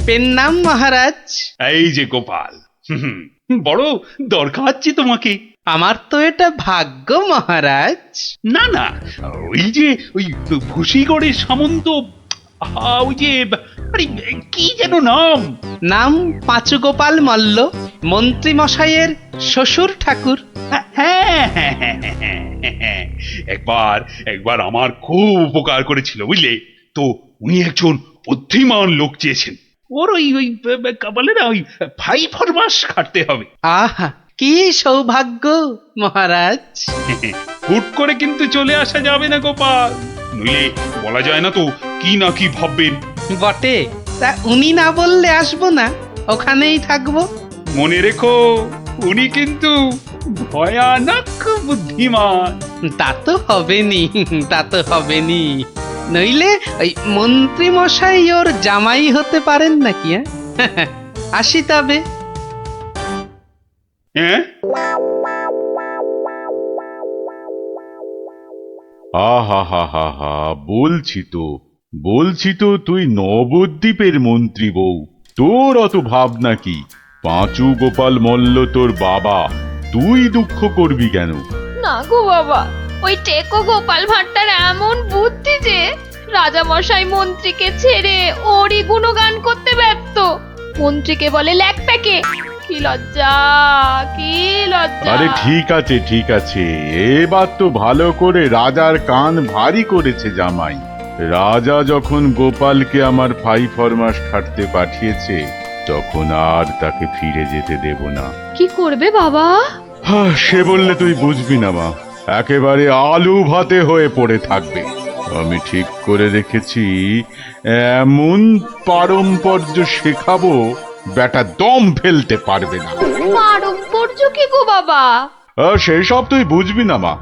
Pen নাম মহারাজ। এই যে গোপাল, বড় দরকার যে তোমাকে। আমার তো এটা ভাগ্য মহারাজ। না না, ওই যে ওই ভুসিগড়ের সামন্ত, ওই যে আরে কি যেন নাম? নাম পাঁচু গোপাল মল্ল, মন্ত্রী মশাইয়ের শ্বশুর ঠাকুর। হ্যাঁ হ্যাঁ হ্যাঁ হ্যাঁ হ্যাঁ হ্যাঁ, একবার একবার আমার খুব উপকার করেছিল বুঝলে তো। উনি একজন বুদ্ধিমান লোক চেয়েছেন। ওর ওই ওই বলে না, ওই 5 মাস খাটতে হবে। আহা, কি সৌভাগ্য মহারাজ। হুট করে কিন্তু চলে আসা যাবে না গোপাল, নইলে বলা যায় না তো কি না কি ভাববেন। বটে, তা উনি না বললে আসবো না, ওখানেই থাকবো। মনে রেখো, উনি কিন্তু ভয়ানক বুদ্ধিমান। তা তো হবেনি, তা তো হবেনি। নইলে ওই মন্ত্রী মশাই ওর জামাই হতে পারেন নাকি? আসি তবে। হ্যাঁ, আহা হা হা হা, বলছি তো তুই নবদ্বীপের মন্ত্রী বউ, তোর অত ভাবনা কি? পাঁচু গোপাল মল্ল তোর বাবা, তুই দুঃখ করবি কেন? না গো বাবা, ওই টেকো গোপাল ভাঁড়টার এমন বুদ্ধি যে রাজামশাই মন্ত্রীকে ছেড়ে ওরই গুণগান করতে ব্যস্ত। মন্ত্রীকে বলে ল্যাকপ্যাকে। কি লজ্জা, কি লজ্জা। আরে ঠিক আছে, এবার তো ভালো করে রাজার কান ভারী করেছে জামাই। রাজা যখন গোপালকে আমার 5 মাস খাটতে পাঠিয়েছে, তখন আর তাকে ফিরে যেতে দেব না। কি করবে বাবা? সে বললে তুই বুঝবি না মা, একেবারে আলু ভাতে হয়ে পড়ে থাকবে। আমি ঠিক করে রেখেছি, এমন পারম্পর্য শেখাবো বেটা দম ফেলতে পারবে না। পারম্পর্য কি গো বাবা? সেসব তুই বুঝবি না মা।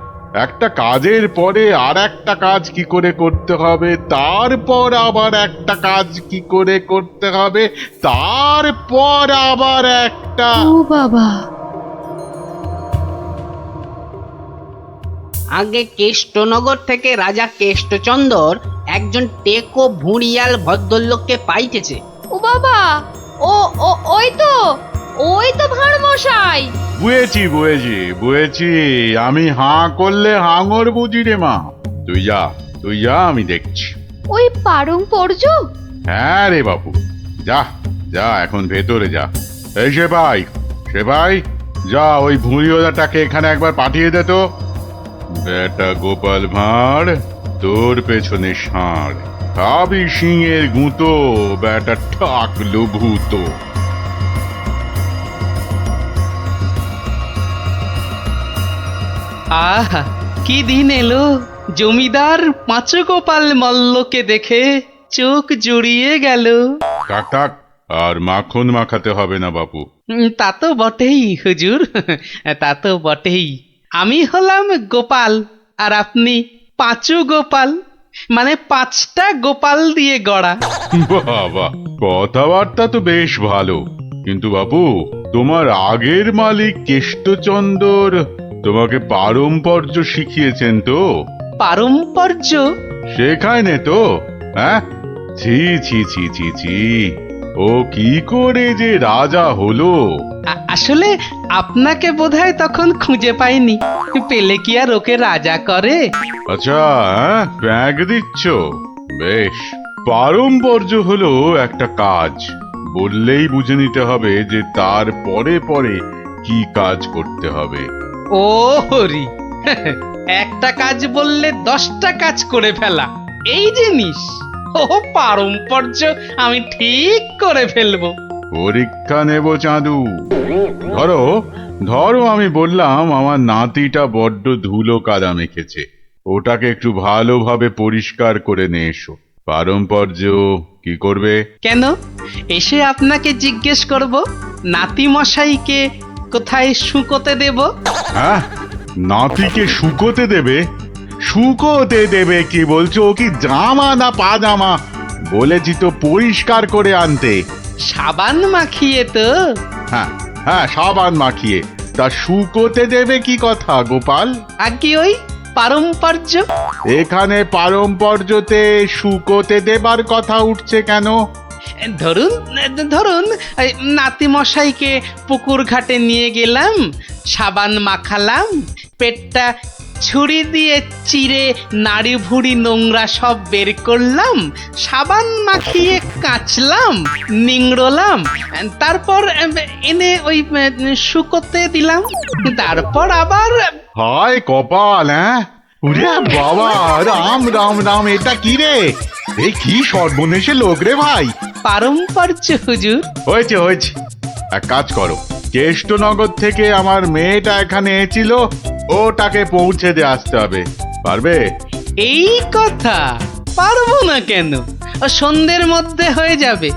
একটা কাজের পরে আর একটা কাজ কি করে করতে হবে, তারপর আবার একটা কাজ কি করে করতে হবে, তারপর আবার একটা। ও বাবা, আগে কেষ্টনগর থেকে রাজা কেষ্টচন্দর একজন টেকো ভুঁড়িয়াল ভদ্রলোককে পাইতেছে। ও বাবা, ও ও ওই তো ভাঁড় মশাই। বুঝেছি, আমি হাঁ করলে হাঙর বুঝি রে মা। তুই যা, আমি দেখছি। ওই পারম্পর্য? হ্যাঁ রে বাবু, যা এখন ভেতরে যা। এই সেবাই, যা ওই ভুঁড়িওয়ালাটাকে এখানে একবার পাঠিয়ে দে তো। বেটা গোপাল ভাঁড়, তোর পেছনে ষাঁড়, খাবি সিংয়ের গুঁতো, বেটা ঠাকলু ভূত। আহা, কি দিন এলো! জমিদার পাঁচু গোপাল মল্লকে দেখে চোখ জুড়িয়ে গেল। টাক, আর মাখন মাখাতে হবে না বাপু। তা তো বটেই হুজুর, তা তো বটেই। আমি হলাম গোপাল, আর আপনি পাঁচু গোপাল, মানে 5টা গোপাল দিয়ে গড়া। বাবা, কথাবার্তা তো বেশ ভালো, কিন্তু বাপু, তোমার আগের মালিক কেষ্টচন্দর তোমাকে পারম্পর্য শিখিয়েছেন তো? পারম্পর্য? শেখায় নে তো? হ্যাঁ, ছি, ও কি করে যে রাজা হলো? আসলে আপনাকে বোধহয় তখন খুঁজে পাইনি, পেলে কি আর ওকে রাজা করে? আচ্ছা, ব্যাগ দিচ্ছ? বেশ। পারম্পর্য হলো একটা কাজ, বললেই বুঝে নিতে হবে যে তার পরে পরে কি কাজ করতে হবে। ও হরি, একটা কাজ বললে 10টা কাজ করে ফেলা, এই জিনিস। ও পারম্পর্য আমি ঠিক করে ফেলবো। পরীক্ষা নেব চাঁদু। ধরো আমি বললাম আমার নাতিটা বড্ড ধুলো কাদা মেখেছে, ওটাকে একটু ভালোভাবে পরিষ্কার করে নিয়ে এসো। পারম্পর্য কি করবে? কেন, এসে আপনাকে জিজ্ঞেস করব নাতি মশাইকে কোথায় শুকোতে দেব? হ্যাঁ, নাতিকে শুকোতে দেবে? শুকোতে দেবে কি বলছো? ও কি জামা না পাজামা? বলেছি তো পরিষ্কার করে আনতে। সাবান মাখিয়ে তো? হ্যাঁ, সাবান মাখিয়ে। তা শুকোতে দেবে কি কথা গোপাল? আগে ওই পারম্পর্য। এখানে পারম্পর্যতে শুকোতে দেবার কথা উঠছে কেন? ধরুন ধরুন এই নাতিমশাইকে পুকুর ঘাটে নিয়ে গেলাম, সাবান মাখালাম, পেটটা ছুরি দিয়ে চিরে নাড়ি ভুড়ি নোংরা সব বের করলাম, সাবান মাখিয়ে কাচলাম, নিংড়লাম, তারপর এনে ওই শুকোতে দিলাম, তারপর আবার হায় কপাল, হ্যাঁ? ওরে বাবা, রাম রাম রাম, এটা কি রে? এই কি সর্বনেশে লোক রে ভাই! পারম্পর্য হুজুর। হয়েছে হয়েছে, এক কাজ করো, কেষ্টনগর থেকে আমার মেয়েটা এখানে এসেছিল, ওটাকে পৌঁছে দিয়ে আসতে হবে। পারবে? এই কথা, পারবো না কেন? ও সন্ধ্যের মধ্যে হয়ে যাবে,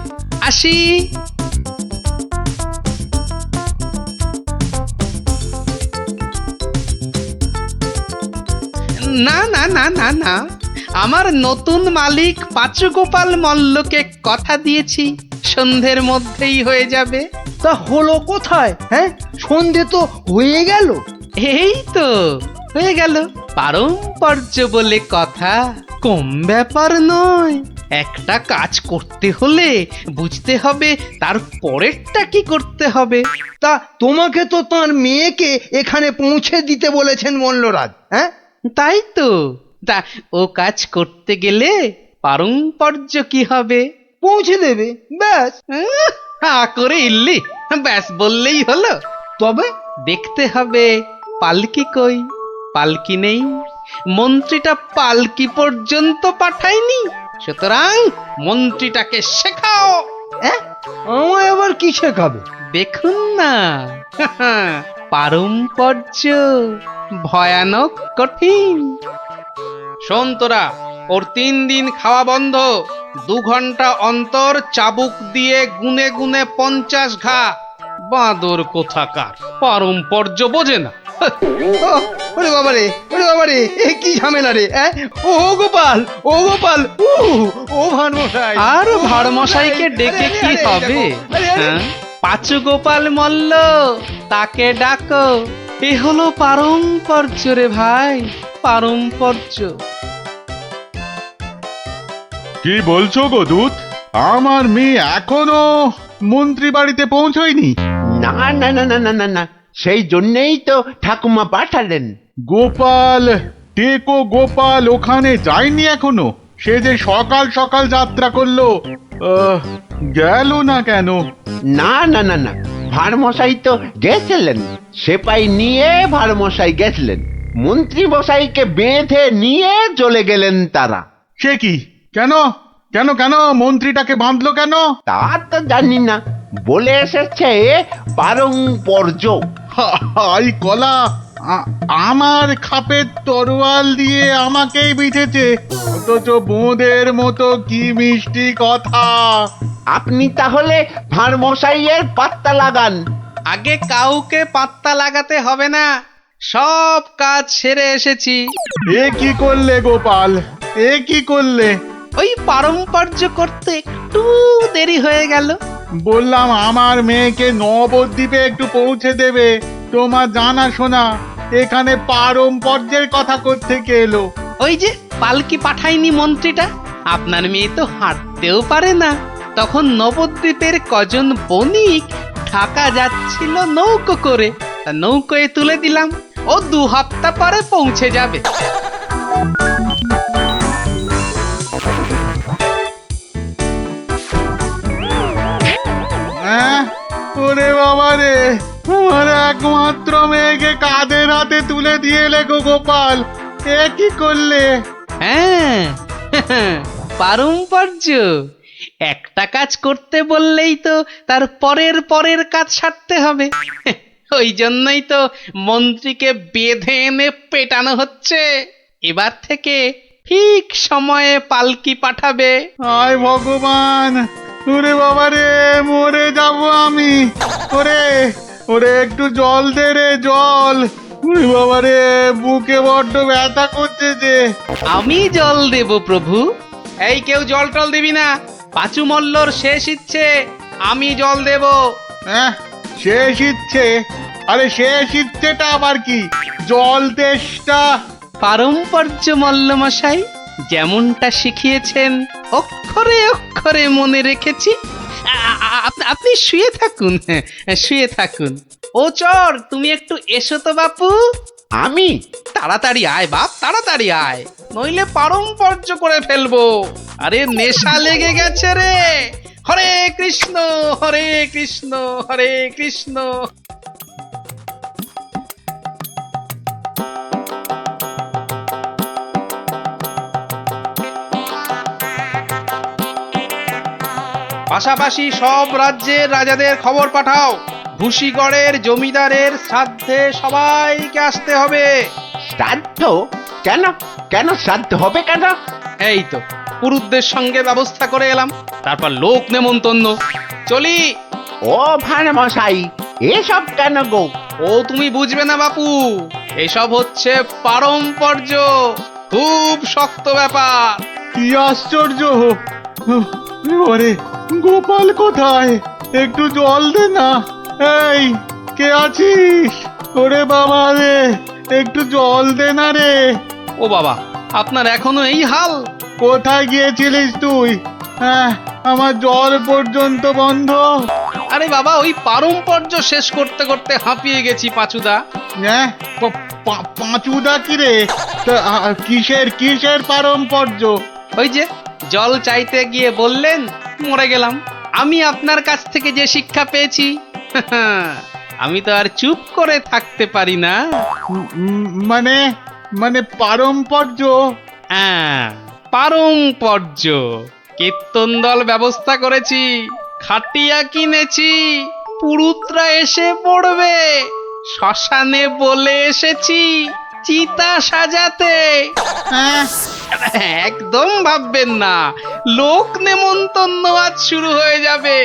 আসি। না না না না না, আমার নতুন মালিক পাঁচু গোপাল মল্লকে কথা দিয়েছি, সন্ধ্যের মধ্যেই হয়ে যাবে। তা হলো কোথায়? হ্যাঁ, সন্ধে তো হয়ে গেল। এই তো হয়ে গেল, পারম্পর্য বলে কথা, কম ব্যাপার নয়। একটা কাজ করতে হলে বুঝতে হবে তার পরেরটা কি করতে হবে। তা তোমাকে তো তার মেয়েকে এখানে পৌঁছে দিতে বলেছেন মল্লরাজ। হ্যাঁ, তাই তো, তা ও কাজ করতে গেলে পারম্পর্য কি হবে? পৌঁছে দেবে, ব্যাস। হা করে ইল্লি, ব্যাস বললেই হলো। তবে দেখতে হবে পালকি কই, পালকি নেই, মন্ত্রীটা পালকি পর্যন্ত পাঠায়নি, সুতরাং মন্ত্রীটাকে শেখাও। আমায় আবার কি শেখাবে? দেখুন না, পারম্পর্য ভয়ানক কঠিন। শোন তোরা, ওর 3 দিন খাওয়া বন্ধ, 2 ঘন্টা অন্তর চাবুক দিয়ে গুনে গুনে 50 ঘা। বাঁদর কোথাকার, পারম্পর্য বোঝে না। ও, ওরে বাবারে, ওরে বাবারে, এ কি ঝামেলা রে! ও গোপাল, ও গোপাল, ও ভানমশাই। আর ভাড়মশাইকে ডেকে আরে, কি আরে, হবে? দেখো, আরে, আরে। হ্যাঁ? পাঁচু গোপাল মল্ল, তাকে ডাকো। এ হলো পারম্পর্য রে ভাই, পারম্পর্য। কি বলছো গো দূত? আমার মেয়ে এখনো মন্ত্রী বাড়িতে পৌঁছয়নি? না না না না না না না, সেই জন্যেই তো ঠাকুমা পাঠালেন। গোপাল, টেকো গোপাল ওখানে যায়নি এখনো? সে যে সকাল সকাল যাত্রা করলো, গেল না কেন? না না না না, ভাড়মশাই তো গেছিলেন, সেপাই নিয়ে ভাড়মশাই গেছিলেন, মন্ত্রী মশাইকে বেঁধে নিয়ে চলে গেলেন তারা। সে কি? কেন কেন কেন মন্ত্রীটাকে বাঁধলো কেন? তা তো জানি না, বলে এসেছে পারম্পর্য। হাই কলা, আমার খাপের তরোয়াল দিয়ে আমাকেই বিঁধেছে, অথচ বোঁদের মতো কি মিষ্টি কথা! আপনি তাহলে ভাড়মশাইয়ের পাত্তা লাগান। আগে কাউকে পাত্তা লাগাতে হবে না, সব কাজ সেরে এসেছি। এ কি করলে গোপাল, এ কি করলে? ওই পারম্পর্য করতে একটু দেরি হয়ে গেল। বললাম আমার মেয়েকে নবদ্বীপে একটু পৌঁছে দেবে, তোমার জানা শোনা এখানে পারম্পর্যের কথা কোত্থেকে এলো? ওই যে পালকি পাঠায়নি মন্ত্রীটা, আপনার মেয়ে তো হাঁটতেও পারে না, তখন নবদ্বীপের কজন বণিক ঢাকা যাচ্ছিল নৌকো করে, তা নৌকোয় তুলে দিলাম, ও 2 হপ্তাহ পরে পৌঁছে যাবে। হ্যাঁ? ওরে বাবা রে, আমার একমাত্র মেয়েকে কাঁধের হাতে তুলে দিয়ে এলে গো গোপাল, এ কি করলে? হ্যাঁ, পারম্পর্য। একটা কাজ করতে বললেই তো তার পরের পরের কাজ সারতে হবে। ওই জন্যই তো মন্ত্রীকে বেঁধে এনে পেটানো হচ্ছে। এবার থেকে ঠিক সময়ে পালকি পাঠাবে। হায় ভগবান, ওরে বাবা রে, মরে যাব আমি! ওরে ওরে, একটু জল দে রে, জল! ওরে বাবা রে, বুকে বড্ড ব্যথা করছে যে। আমি জল দেব প্রভু। এই কেউ জল টল দিবি না, পাঁচু মল্লর শেষ ইচ্ছে, আমি জল দেব। হ্যাঁ, শেষ ইচ্ছে? আরে শেষ ইচ্ছেটা আবার কি? জল তেষ্টা! পারম্পর্য মল্ল মশাই, যেমনটা শিখিয়েছেন অক্ষরে অক্ষরে মনে রেখেছি। আপনি শুয়ে থাকুন, হ্যাঁ, শুয়ে থাকুন। ও চর, তুমি একটু এসো তো বাপু। আমি? তাড়াতাড়ি আয় বাপ, তাড়াতাড়ি আয়, নইলে পারম্পর্য করে ফেলবো। আরে নেশা লেগে গেছে রে। হরে কৃষ্ণ হরে কৃষ্ণ হরে কৃষ্ণ। পাশাপাশি সব রাজ্যের রাজাদের খবর পাঠাও, ভুসিগড়ের জমিদারের শ্রাদ্ধে সবাইকে আসতে হবে। শ্রাদ্ধ? কেন? কেন শ্রাদ্ধ হবে কেন? এই তো পুরুতদের সঙ্গে ব্যবস্থা করে এলাম, তারপর লোক নেমন্তন্ন। চলি। ও ভাঁড় মশাই, এসব কেন গো? ও তুমি বুঝবে না বাপু, এসব হচ্ছে পারম্পর্য, খুব শক্ত ব্যাপার। কি আশ্চর্য! ওরে গোপাল কোথায়? একটু জল দে না। এই, কে আছিস? ওরে বাবা রে, একটু জল দে না রে। ও বাবা, আপনার এখনো এই হাল? কোথায় গিয়েছিলিস তুই? হ্যাঁ, আমার জল পর্যন্ত বন্ধ। আরে বাবা, ওই পারম্পর্য শেষ করতে করতে হাঁপিয়ে গেছি পাচুদা। হ্যাঁ, পাঁচুদা কি রে? তা, কিসের কিসের পারম্পর্য? ওই যে জল চাইতে গিয়ে বললেন, মরে গেলাম। আমি আপনার কাছ থেকে যে শিক্ষা পেয়েছি, আমি তো আর চুপ করে থাকতে পারি না। মানে মানে পারম্পর্য? হ্যাঁ, পারম্পর্য। কীর্তন দল ব্যবস্থা করেছি, খাটিয়া কিনেছি, পুরুতরা এসে পড়বে। শ্মশানে বলে এসেছি চিতা সাজাতে। হ্যাঁ, একদম ভাববেন না, লোক নেমন্তন্ন আজ শুরু হয়ে যাবে।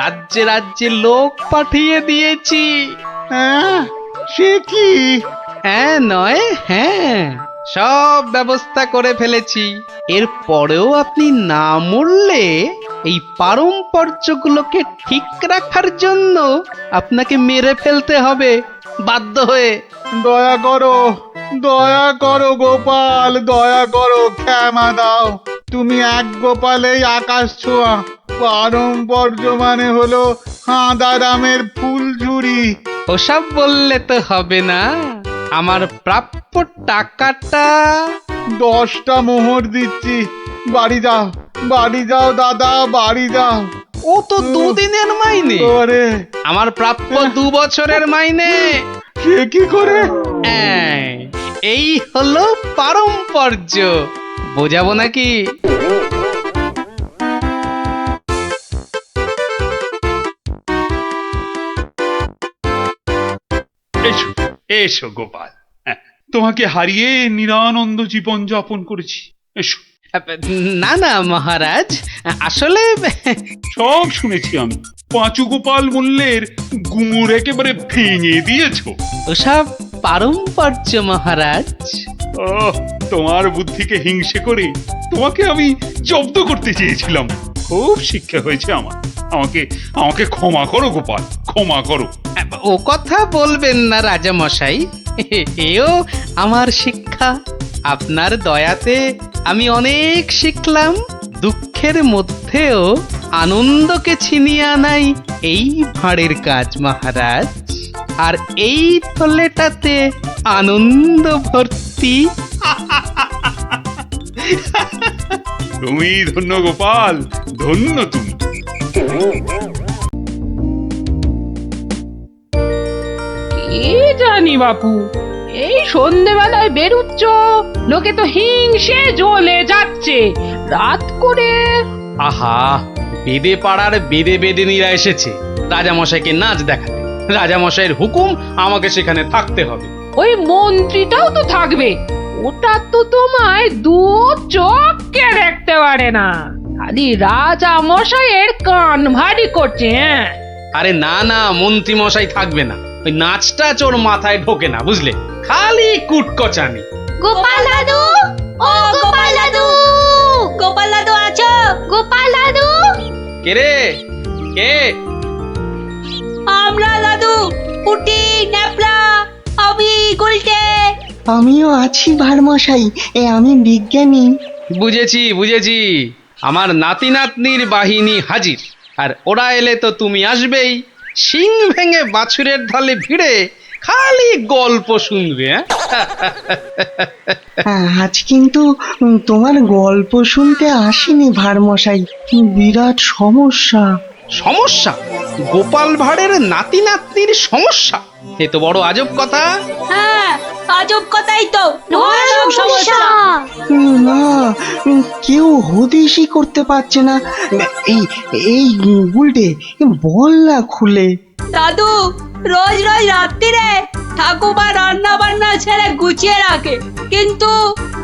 রাজ্যে রাজ্যে লোক পাঠিয়ে দিয়েছি। হ্যাঁ, সে কি? হ্যাঁ নয় হ্যাঁ, সব ব্যবস্থা করে ফেলেছি। এর পরেও আপনি না মরলে এই পারম্পর্যগুলোকে ঠিক রাখার জন্য আপনাকে মেরে ফেলতে হবে বাধ্য হয়ে। দয়া করো, দয়া করো গোপাল, দয়া করো, ক্ষমা দাও। তুমি এক গোপালেই আকাশ ছোঁয়া। পারম্পর্য মানে হলো হাঁদারামের ফুলঝুরি। ওসব বললে তো হবে না, আমার প্রাপ্য টাকাটা। 10টা মোহর দিচ্ছি, বাড়ি যাও, বাড়ি যাও দাদা, বাড়ি যাও। ও তো দুদিনের মাইনে, ওরে, আমার প্রাপ্য 2 বছরের মাইনে। সে কি করে? এই হলো পারম্পর্য, বোঝাবো নাকি? এসো এসো গোপাল, হ্যাঁ, তোমাকে হারিয়ে নিরানন্দ জীবন যাপন করেছি। এসো। না না মহারাজ, আসলে সব শুনেছি আমি। পাঁচু গোপাল মূল্যের গুমুর একেবারে ভেঙে দিয়েছো। ওসব পারম্পর্য মহারাজ। ও, তোমার বুদ্ধিকে হিংসে করে তোমাকে আমি জব্দ করতে চেয়েছিলাম। খুব শিক্ষা হয়েছে আমার। আমাকে আমাকে ক্ষমা করো গোপাল, ক্ষমা করো। ও কথা বলবেন না রাজা মশাই, এও আমার শিক্ষা। আপনার দয়াতে আমি অনেক শিখলাম। দুঃখের মধ্যেও আনন্দকে ছিনিয়ে আনাই এই ভাঁড়ের কাজ মহারাজ। আর এই থলেটাতে আনন্দ ভর্তি। তুমি ধন্য গোপাল, ধন্য তুমি। কি জানি বাপু, এই সন্ধেবেলায় বেরুচ্ছ, লোকে তো হিংসে জ্বলে যাচ্ছে। রাত করে আহা, বেদে পাড়ার বেদে বেদেনীরা এসেছে রাজামশাইকে নাচ দেখাতে। রাজামশাইয়ের হুকুম, আমাকে সেখানে থাকতে হবে। ওই মন্ত্রীটাও তো থাকবে। ওটা তো তোমায় 2 চোখকে দেখতে পারে না, খালি রাজা মশাইয়ের কান ভারী করছে। হ্যাঁ, আরে না না, মন্ত্রী মশাই থাকবে না। ওই নাচটা চোর মাথায় ঢোকে না, বুঝলে, খালি কুটকচানি। গোপাল দাদু, ও গোপাল দাদু, গোপাল দাদু আছো? গোপাল দাদু, কে রে, কে? আমরা দাদু, পুটি, ন্যাপলা, আমি গুলটে। আমিও আছি ভারমশাই, আমি বিজ্ঞানী। বুঝেছি বুঝেছি, আমার নাতি নাতনির বাহিনী হাজির, আর ওরা এলে তো তুমি আসবেই, শিং ভেঙে বাছুরের ঢলে ভিড়ে খালি গল্প শুনবে। আজ কিন্তু তোমার গল্প শুনতে আসিনি ভাঁড়মশাই, বিরাট সমস্যা। সমস্যা? গোপাল ভাঁড়ের নাতি নাতনির সমস্যা? এ তো বড় আজব কথা। হ্যাঁ, আজব কথাই তো, ভয়ানক সমস্যা। না, কেউ হদিশই করতে পারছে না। এই এই গুলটে, বল না খুলে। দাদু রোজ রোজ রাত্রিরে ঠাকুমা রান্না বান্না ছেড়ে গুছিয়ে রাখে, কিন্তু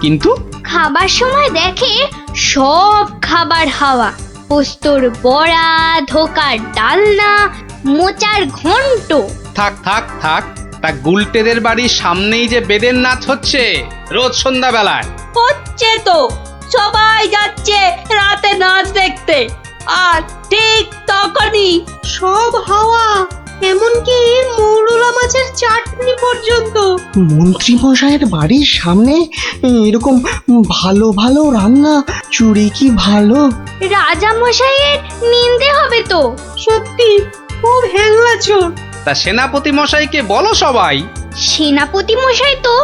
কিন্তু খাবার সময় দেখে সব খাবার হাওয়া, পোস্তর বড়া, ধোকার ডালনা, মোচার ঘন্ট। থাক থাক থাক, তা গুলটেদের বাড়ির সামনেই যে বেদের নাচ হচ্ছে রোজ সন্ধ্যাবেলায়। হচ্ছে তো, সবাই যাচ্ছে রাতে নাচ দেখতে, আর ঠিক তখনই সব হাওয়া, এমনকি মৌরলা মাছের চাটনি পর্যন্ত। মন্ত্রী মশাইয়ের বাড়ির সামনে এরকম ভালো ভালো রান্না, চুরি কি ভালো? রাজা মশাইয়ের নিন্দে হবে তো। সত্যি খুব হ্যাংলা চোর। তা সেনাপতি মশাইকে বলো সবাই। সেনাপতি মশাই তো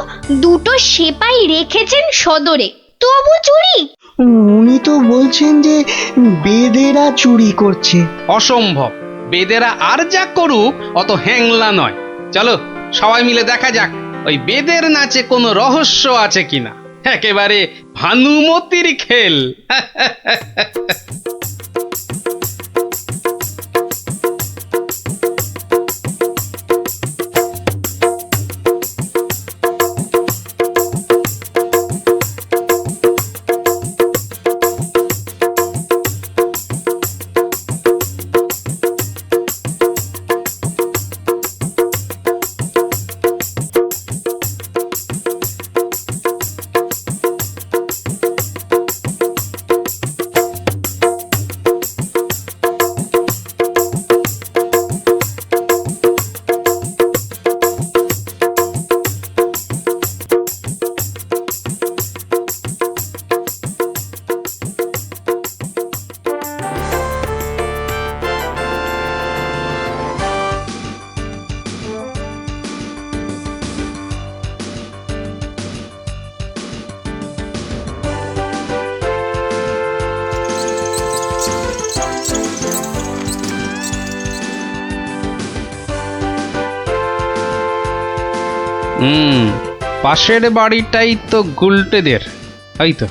দুটো সেপাই রেখেছেন সদরে, তবু চুরি। উনি তো বলছেন যে বেদেরা চুরি করছে। অসম্ভব, বেদেরা আর যা করুক অত হ্যাংলা নয়। চলো সবাই মিলে দেখা যাক ওই বেদের নাচে কোনো রহস্য আছে কিনা। একেবারে ভানুমতির খেল। পাশের বাড়িটাই তো গুলটেদের, ওই তো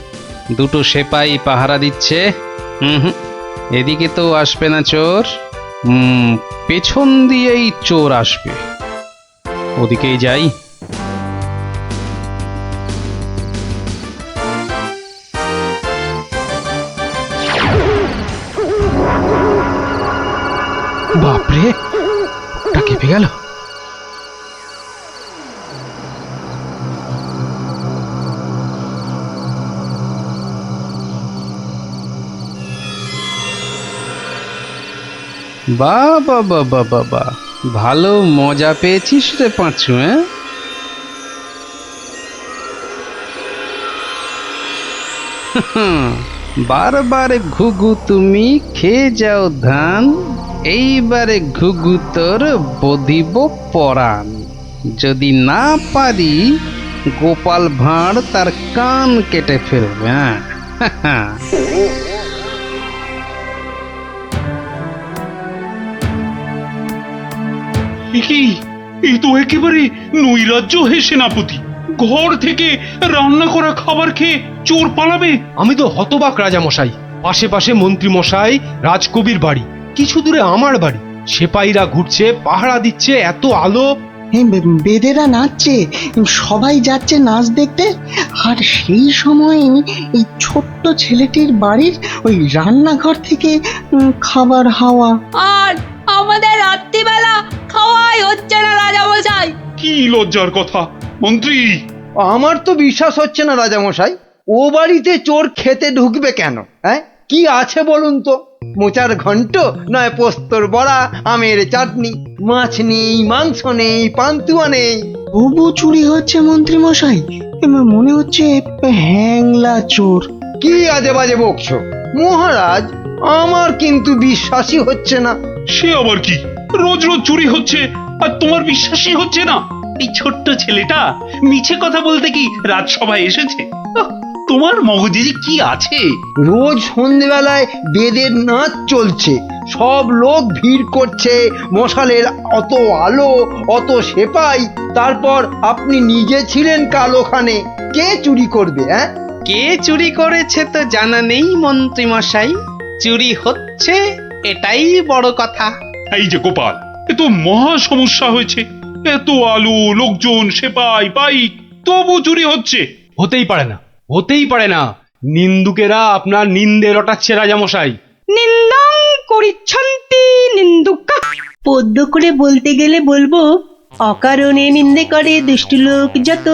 দুটো সেপাই পাহারা দিচ্ছে। এদিকে তো আসবে না চোর, পেছন দিয়েই চোর আসবে, ওদিকেই যাই। বাপরে, ওটা কেঁপে গেল। বাবা বাবা বাবা, ভালো মজা পেয়েছিস রে পাঁচু। বারবার ঘুঘু তুমি খেয়ে যাও ধান, এইবারে ঘুঘু তোর বধিব পরাণ। যদি না পারি গোপাল ভাঁড় তার কান কেটে ফেলবে। হ্যাঁ এই তো একেবারে নৈরাজ্য হে সেনাপতি। ঘর থেকে রান্না করা খাবার খেয়ে চোর পালাবে? আমি তো হতবাক রাজামশাই। আশেপাশে মন্ত্রী মশাই, রাজকবির বাড়ি, কিছু দূরে আমার বাড়ি, সেপাইরা ঘুরছে, পাহারা দিচ্ছে, এত আলো। বেদেরা নাচছে, সবাই যাচ্ছে নাচ দেখতে, আর সেই সময় এই ছোট্ট ছেলেটির বাড়ির ওই রান্নাঘর থেকে খাবার হাওয়া। আর আমাদের রাত্রিবেলা খাওয়াই হচ্ছে না রাজামশাই। কি লজ্জার কথা মন্ত্রী। আমার তো বিশ্বাস হচ্ছে না রাজামশাই, ও বাড়িতে চোর খেতে ঢুকবে কেন? হ্যাঁ, কি আছে বলুন তো? মোচার ঘন্ট নয় পোস্তর বড়া, আমের চাটনি, মাছ নেই, মাংস নেই, পান্তুয়া নেই। তবু চুরি হচ্ছে মন্ত্রী মশাই, মনে হচ্ছে হ্যাংলা চোর। কি আজে বাজে বকছো মহারাজ? আমার কিন্তু বিশ্বাসই হচ্ছে না। সে আবার কি? রোজ রোজ চুরি হচ্ছে আর তোমার বিশ্বাসই হচ্ছে না? এই ছোট্ট ছেলেটা মিছে কথা বলতে কি রাজসভায় এসেছে? আহ, তোমার মগজে যে কি আছে! রোজ সন্ধ্যেবেলায় বেদের নাচ চলছে, সব লোক ভিড় করছে, মশালের অত আলো, অত সেপাই, তারপর আপনি নিজে ছিলেন কাল ওখানে। কে চুরি করবে? হ্যাঁ, কে চুরি করেছে তো জানা নেই মন্ত্রী মশাই, চুরি হচ্ছে এটাই বড় কথা। এই যে গোপাল, এ তো মহা সমস্যা হয়েছে। এত আলো, লোকজন, সেপাই, বাইক, তবু চুরি হচ্ছে। হতেই পারে না, হতেই পারে না। নিন্দুকেরা আপনার নিন্দে রটাচ্ছে রাজামশাই। নিন্দং করিচ্ছন্তি নিন্দুকা। পদ্য করে বলতে গেলে বলবো, অকারণে নিন্দে করে দুষ্ট লোক যত,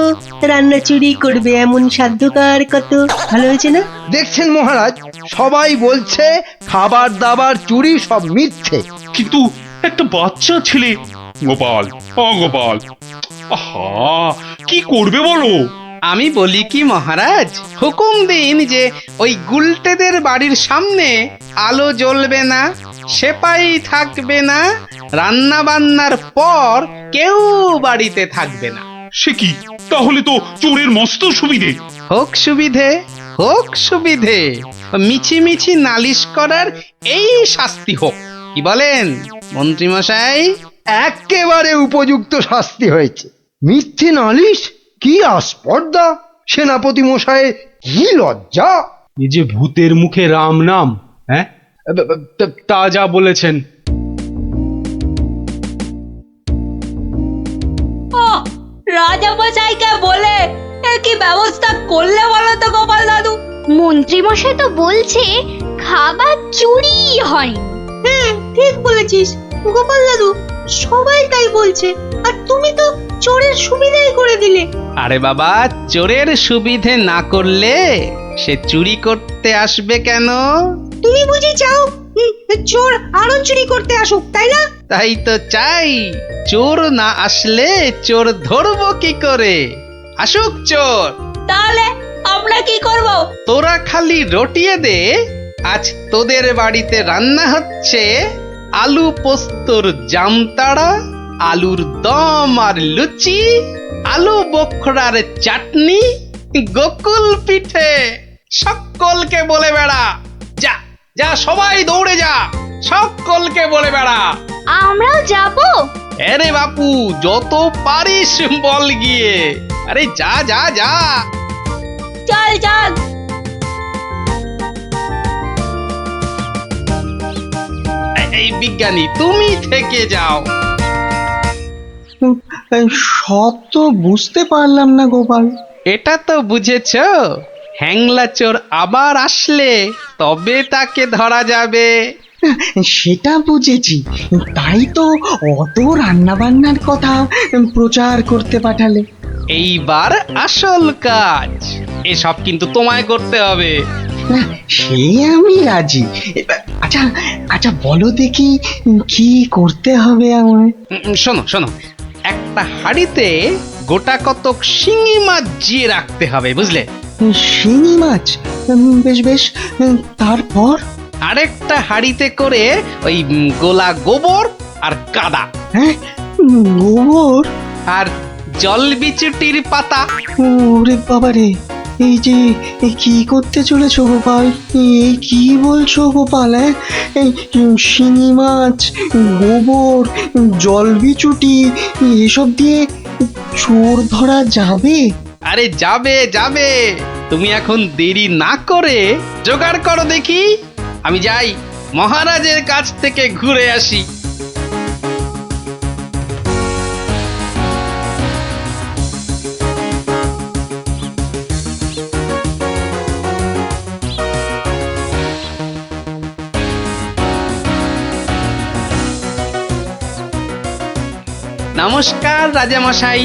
রান্না চুরি করবে এমন সাধ্যকার কত। ভালো হয়েছে না? দেখছেন মহারাজ, সবাই বলছে খাবার দাবার চুরি সব মিথ্যে। কিন্তু একটা বাচ্চা ছেলে। গোপাল, গোপাল, আহা, কি করবে বলো? আমি বলি কি মহারাজ, হুকুম দিন যে ওই গুলটেদের বাড়ির সামনে আলো জ্বলবে না, সেপাই থাকবে না, রান্না বান্নার পর কেউ বাড়িতে থাকবে না। সে কি? তাহলে তো চোরের মস্ত সুবিধে। হোক সুবিধে, হোক সুবিধে, মিছি মিছি নালিশ করার এই শাস্তি হোক। কি বলেন মন্ত্রী মশাই? একেবারে উপযুক্ত শাস্তি হয়েছে। মিথ্যে নালিশ? কি আস্পর্ধা! সেনাপতি মশাই, কি লজ্জা! এই যে ভূতের মুখে রাম নাম, হ্যাঁ, তা যা বলেছেন। রাজা মশাইকে বলে কি ব্যবস্থা করলে বলো তো গোপাল দাদু? মন্ত্রী মশাই তো বলছে খাবার চুরি হয়। হ্যাঁ, ঠিক বলেছিস গোপাল দাদু, সবাই তাই বলছে। আর তুমি তো চোরের সুবিধাই করে দিলে। আরে বাবা, চোরের সুবিধে না করলে সে চুরি করতে আসবে কেন? তুমি বুঝি চাও চোর আরো চুরি করতে আসুক, তাই না? তাই তো চাই। চোর না আসলে চোর ধরবো কি করে? আসুক চোর। তাহলে আমরা কি করব? তোরা খালি রটিয়ে দে, আজ তোদের বাড়িতে রান্না হচ্ছে আলু পোস্তর জামতাড়া, আলুর দম আর লুচি, আলু বোখরার চাটনি, গোকুল পিঠে। সকলকে বলে বেড়া, যা যা, সবাই দৌড়ে যা, সকলকে বলে বেড়া। আমরাও যাব? আরে বাপু, যত পারিস বল গিয়ে। আরে যা যা যা। চল চল। এই বিজ্ঞানী, তুমি থেকে যাও। সব তো বুঝতে পারলাম না গোপাল। এটা তো বুঝেছ, হ্যাংলা চোর আবার আসলে তবে তাকে ধরা যাবে। সেটা বুঝেছি, তাই তো অত রান্না বান্নার কথা প্রচার করতে পাঠালে। এইবার আসল কাজ, এসব কিন্তু তোমায় করতে হবে। না, সে আমি রাজি। আচ্ছা আচ্ছা, বলো দেখি কি করতে হবে আমায়। শোনো শোনো, একটা হাঁড়িতে গোটা কতক শিঙি মাছ জিয়ে রাখতে হবে, বুঝলে? শিঙি মাছ? বেশ বেশ, তারপর? আরেকটা হাঁড়িতে করে ওই গোলা গোবর আর কাদা। হ্যাঁ, গোবর আর জল বিচুটির পাতা। ওরে বাবারে, এই যে কি করতে চলেছো গোপাল? এই কি বলছো গোপাল? এই শিঙি মাছ, গোবর, জল বিচুটি, এসব দিয়ে চোর ধরা যাবে? আরে যাবে যাবে, তুমি এখন দেরি না করে জোগাড় করো দেখি। আমি যাই, মহারাজের কাছ থেকে ঘুরে আসি। নমস্কার রাজামশাই।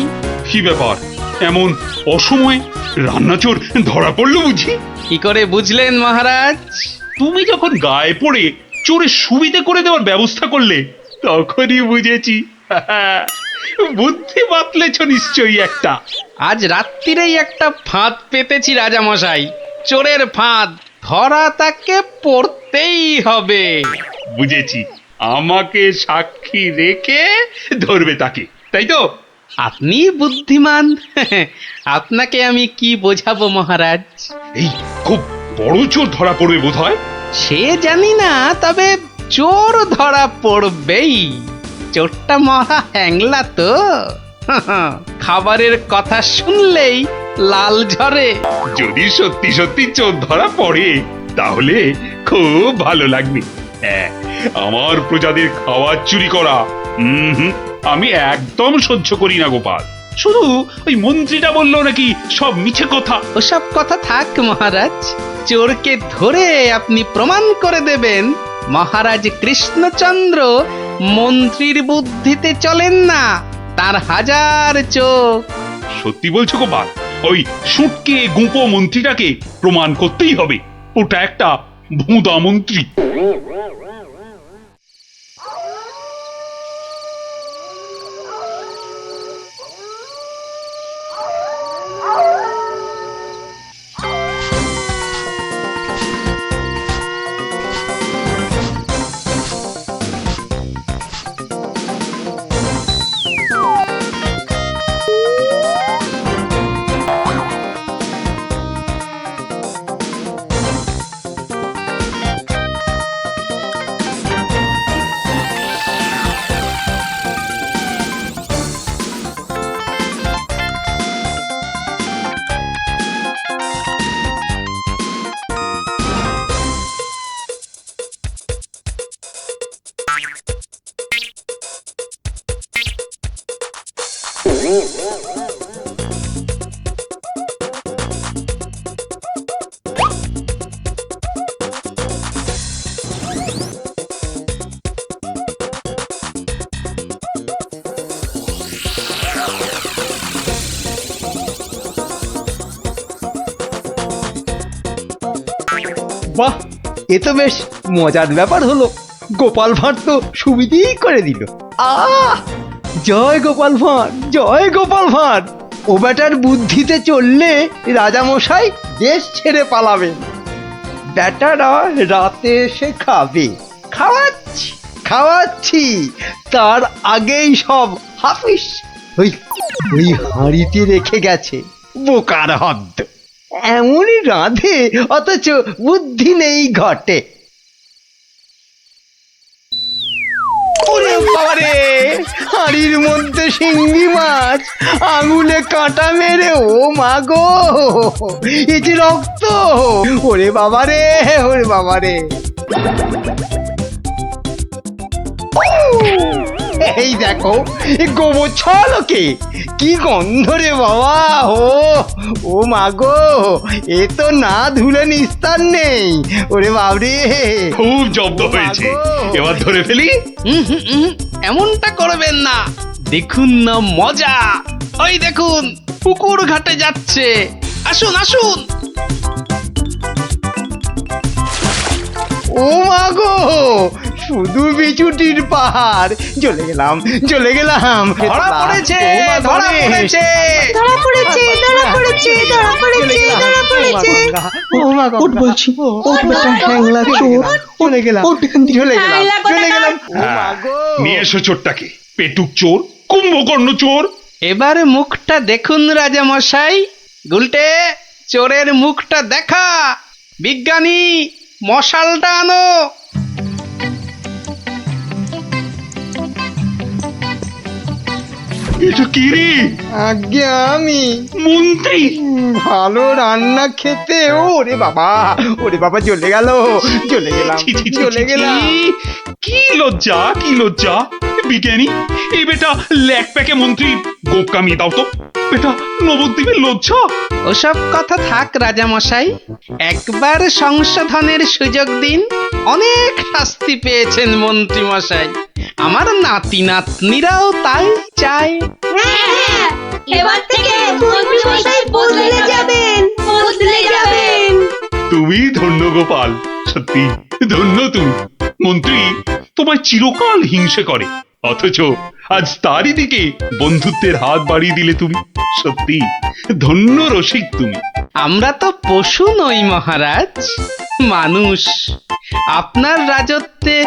কি ব্যাপার, এমন অসময়ে রান্নাচোর ধরা পড়লো বুঝি? কি করে বুঝলেন মহারাজ? তুমি যখন গায়ে পড়ে চোরের সুবিধে করে দেওয়ার ব্যবস্থা করলে, তখনই বুঝেছি। বুদ্ধি বাতলেছ নিশ্চয়ই একটা। আজ রাত্রিরেই একটা ফাঁদ পেতেছি রাজামশাই। চোরের ফাঁদ, ধরা তাকে পড়তেই হবে। বুঝেছি, আমাকে সাক্ষী রেখে ধরবে তাকে, তাই তো? আপনি বুদ্ধিমান। আপনাকে আমি কি বোঝাবো মহারাজ? এই খুব বড় চোর ধরা পড়বে বোধ হয়। সে জানি না, তবে চোর ধরা পড়বেই। চোরটা মহা হ্যাংলা তো। খাবারের কথা শুনলেই লাল ঝরে। যদি সত্যি সত্যি চোর ধরা পড়ে তাহলে খুব ভালো লাগবে। হ্যাঁ, আমার প্রজাদের খাওয়া চুরি করা আমি একদম সহ্য করি না গোপাল। শুধু ওই মন্ত্রীটা বললো নাকি সব মিছে কথা। ওসব কথা থাক মহারাজ, চোরকে ধরে আপনি প্রমাণ করে দেবেন মহারাজ কৃষ্ণচন্দ্র মন্ত্রীর বুদ্ধিতে চলেন না, তার হাজার চোখ। সত্যি বলছো গোপাল? ওই সুটকে গুঁপো মন্ত্রীটাকে প্রমাণ করতেই হবে ওটা একটা ভুঁদা মন্ত্রী। বাহ, এ তো বেশ মজার ব্যাপার হলো। গোপাল ভাঁড় তো সুবিধেই করে দিল। জয় গোপাল ভাঁড়, জয় গোপাল ভাঁড়। ও বেটার বুদ্ধিতে চললে রাজামশাই দেশ ছেড়ে পালাবেন। বেটারা রাতে এসে খাবে। খাওয়াচ্ছি খাওয়াচ্ছি, তার আগেই সব হাফিস। ওই ওই হাঁড়িতে রেখে গেছে, বোকার হদ্দ। এমনই রাঁধে অথচ বুদ্ধি নেই ঘটে। ওরে বাবারে, হাঁড়ির মধ্যে শিঙ্গি মাছ, আঙুলে কাঁটা মেরে, ও মা গো, এ যে রক্ত! ওরে বাবারে, ওরে বাবারে! এই দেখো, গোবর ছলকে কি গন্ধ রে বাবা! ও মা গো, এ তো না ধুলে নিস্তার নেই। ওরে বাবরে, খুব জব্দ হয়েছে, এবার ধরে ফেলি। এমনটা করবেন না, দেখুন না মজা। ওই দেখুন, পুকুর ঘাটে যাচ্ছে। আসুন আসুন। ও মা গো, শুধু বিচুটির পাহাড়। চলে গেলাম, চলে গেলাম। ধরা পড়েছে, ধরা পড়েছে। ধরা পড়েছে, ধরা পড়েছে, ধরা পড়েছে, ধরা পড়েছে। ও মা গো, ওঠ বলছি, ওঠ বেটা হ্যাংলা চোর। চলে গেলাম, ওঠ এখান থেকে। চলে গেলাম, চলে গেলাম। ও মা হ্যাঁ, গো, নিয়ে এসো চোরটাকে। পেটুক চোর, কুম্ভকর্ণ চোর। এবার মুখটা দেখুন রাজামশাই। গুলটে, চোরের মুখটা দেখা। বিজ্ঞানী, মশালটা আনো। এটা কি রে? আজ্ঞে আমি মন্ত্রী। ভালো রান্না খেতে। ওরে বাবা, ওরে বাবা, চলে গেল, চলে গেলাম, ছি, ছি, ছি, চলে ছি, গেলাম। কি লজ্জা, কি লজ্জা! বিজ্ঞানী, এই বেটা ল্যাক প্যাকে মন্ত্রী গোপ কামিয়ে দাও তো। বেটা নবদ্বীপের লজ্জা। ওসব কথা থাক রাজামশাই, একবার সংশোধনের সুযোগ দিন। অনেক শাস্তি পেয়েছেন মন্ত্রী মশাই, আমার নাতি নাতনিরাও তাই চায়। এবার থেকে মন্ত্রী মশাই বদলে যাবেন, বদলে যাবেন। তুমি ধন্য গোপাল, সত্যি ধন্য তুমি। মন্ত্রী তোমায় চিরকাল হিংসে করে, অথচ আজ তারই দিকে বন্ধুত্বের হাত বাড়িয়ে দিলে তুমি। সত্যি ধন্য রসিক তুমি। আমরা তো পশু নই মহারাজ, মানুষ। আপনার রাজত্বে